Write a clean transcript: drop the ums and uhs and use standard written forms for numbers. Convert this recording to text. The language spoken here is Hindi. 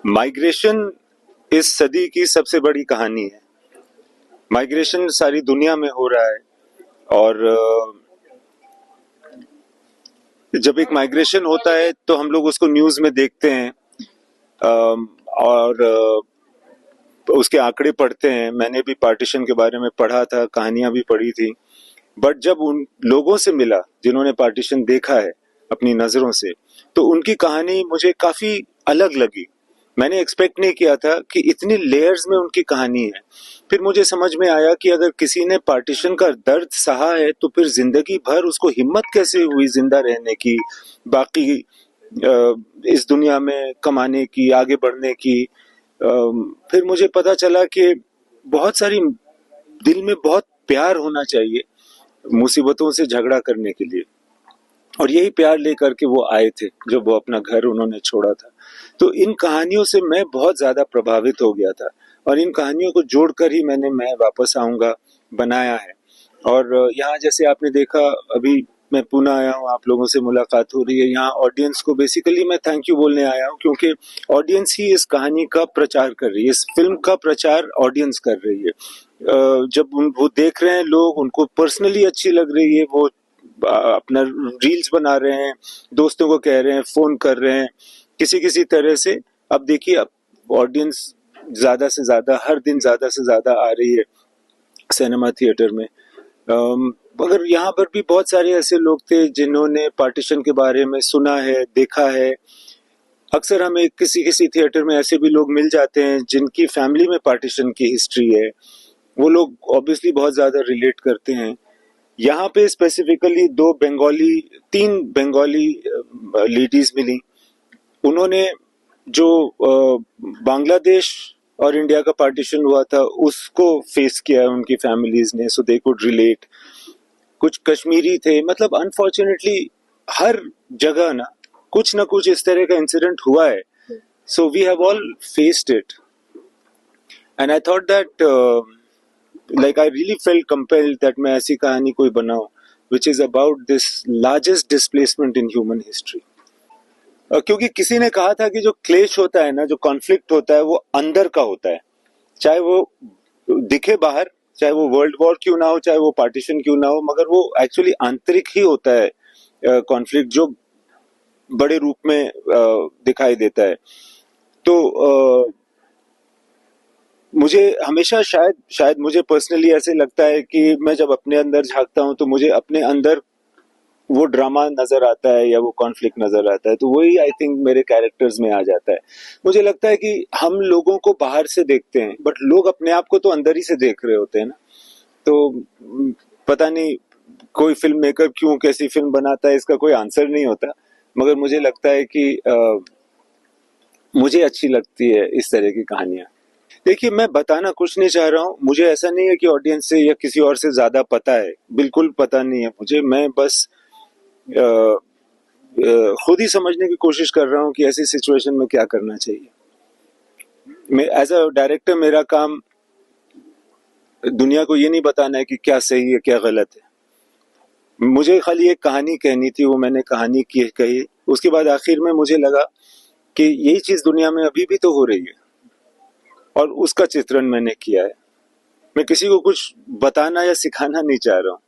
माइग्रेशन इस सदी की सबसे बड़ी कहानी है। माइग्रेशन सारी दुनिया में हो रहा है और जब एक माइग्रेशन होता है तो हम लोग उसको न्यूज़ में देखते हैं और उसके आंकड़े पढ़ते हैं। मैंने भी पार्टीशन के बारे में पढ़ा था, कहानियां भी पढ़ी थी। बट जब उन लोगों से मिला जिन्होंने पार्टीशन देखा है अपनी नजरों से, तो उनकी कहानी मुझे काफी अलग लगी। मैंने एक्सपेक्ट नहीं किया था कि इतनी लेयर्स में उनकी कहानी है। फिर मुझे समझ में आया कि अगर किसी ने पार्टीशन का दर्द सहा है तो फिर जिंदगी भर उसको हिम्मत कैसे हुई जिंदा रहने की, बाकी इस दुनिया में कमाने की, आगे बढ़ने की। फिर मुझे पता चला कि बहुत सारी दिल में बहुत प्यार होना चाहिए मुसीबतों से झगड़ा करने के लिए, और यही प्यार लेकर के वो आए थे जब वो अपना घर उन्होंने छोड़ा था। तो इन कहानियों से मैं बहुत ज्यादा प्रभावित हो गया था और इन कहानियों को जोड़कर ही मैं वापस आऊंगा बनाया है। और यहाँ जैसे आपने देखा, अभी मैं पुणे आया हूँ, आप लोगों से मुलाकात हो रही है। यहाँ ऑडियंस को बेसिकली मैं थैंक यू बोलने आया हूँ, क्योंकि ऑडियंस ही इस कहानी का प्रचार कर रही है, इस फिल्म का प्रचार ऑडियंस कर रही है। जब वो देख रहे हैं, लोग उनको पर्सनली अच्छी लग रही है, वो अपना रील्स बना रहे हैं, दोस्तों को कह रहे हैं, फोन कर रहे हैं, किसी किसी तरह से। अब देखिए, अब ऑडियंस ज्यादा से ज्यादा, हर दिन ज्यादा से ज्यादा आ रही है सिनेमा थिएटर में। मगर यहाँ पर भी बहुत सारे ऐसे लोग थे जिन्होंने पार्टीशन के बारे में सुना है, देखा है। अक्सर हमें किसी किसी थिएटर में ऐसे भी लोग मिल जाते हैं जिनकी फैमिली में पार्टीशन की हिस्ट्री है। वो लोग ऑब्वियसली बहुत ज्यादा रिलेट करते हैं। यहाँ पे स्पेसिफिकली तीन बंगाली लेडीज मिली। उन्होंने जो बांग्लादेश और इंडिया का पार्टीशन हुआ था उसको फेस किया है उनकी फैमिलीज ने, सो दे कुड रिलेट। कुछ कश्मीरी थे, मतलब अनफॉर्चुनेटली हर जगह ना कुछ इस तरह का इंसिडेंट हुआ है। So we have all faced it and I thought that like I really felt compelled that मैं ऐसी कहानी कोई बनाऊं which is about this largest displacement in human history। क्योंकि किसी ने कहा था कि जो क्लेश होता है ना, जो कॉन्फ्लिक्ट होता है, वो अंदर का होता है, चाहे वो दिखे बाहर, चाहे वो वर्ल्ड वॉर क्यों ना हो, चाहे वो पार्टीशन क्यों ना हो, मगर वो एक्चुअली आंतरिक ही होता है कॉन्फ्लिक्ट, जो बड़े रूप में दिखाई देता है। तो मुझे हमेशा शायद मुझे पर्सनली ऐसे लगता है कि मैं जब अपने अंदर झांकता हूं तो मुझे अपने अंदर वो ड्रामा नजर आता है या वो कॉन्फ्लिक्ट नजर आता है, तो वही आई थिंक मेरे कैरेक्टर्स में आ जाता है। मुझे लगता है कि हम लोगों को बाहर से देखते हैं बट लोग अपने आप को तो अंदर ही से देख रहे होते हैं ना। तो पता नहीं कोई फिल्म मेकर क्यों कैसी फिल्म बनाता है, इसका कोई आंसर नहीं होता। मगर मुझे लगता है कि मुझे अच्छी लगती है इस तरह की कहानियां। देखिए, मैं बताना कुछ नहीं चाह रहा हूँ। मुझे ऐसा नहीं है कि ऑडियंस से या किसी और से ज्यादा पता है, बिल्कुल पता नहीं है मुझे। मैं बस खुद ही समझने की कोशिश कर रहा हूँ कि ऐसी सिचुएशन में क्या करना चाहिए। मैं एज अ डायरेक्टर, मेरा काम दुनिया को ये नहीं बताना है कि क्या सही है क्या गलत है। मुझे खाली एक कहानी कहनी थी, वो मैंने कहानी कही। उसके बाद आखिर में मुझे लगा कि यही चीज दुनिया में अभी भी तो हो रही है और उसका चित्रण मैंने किया है। मैं किसी को कुछ बताना या सिखाना नहीं चाह रहा हूँ।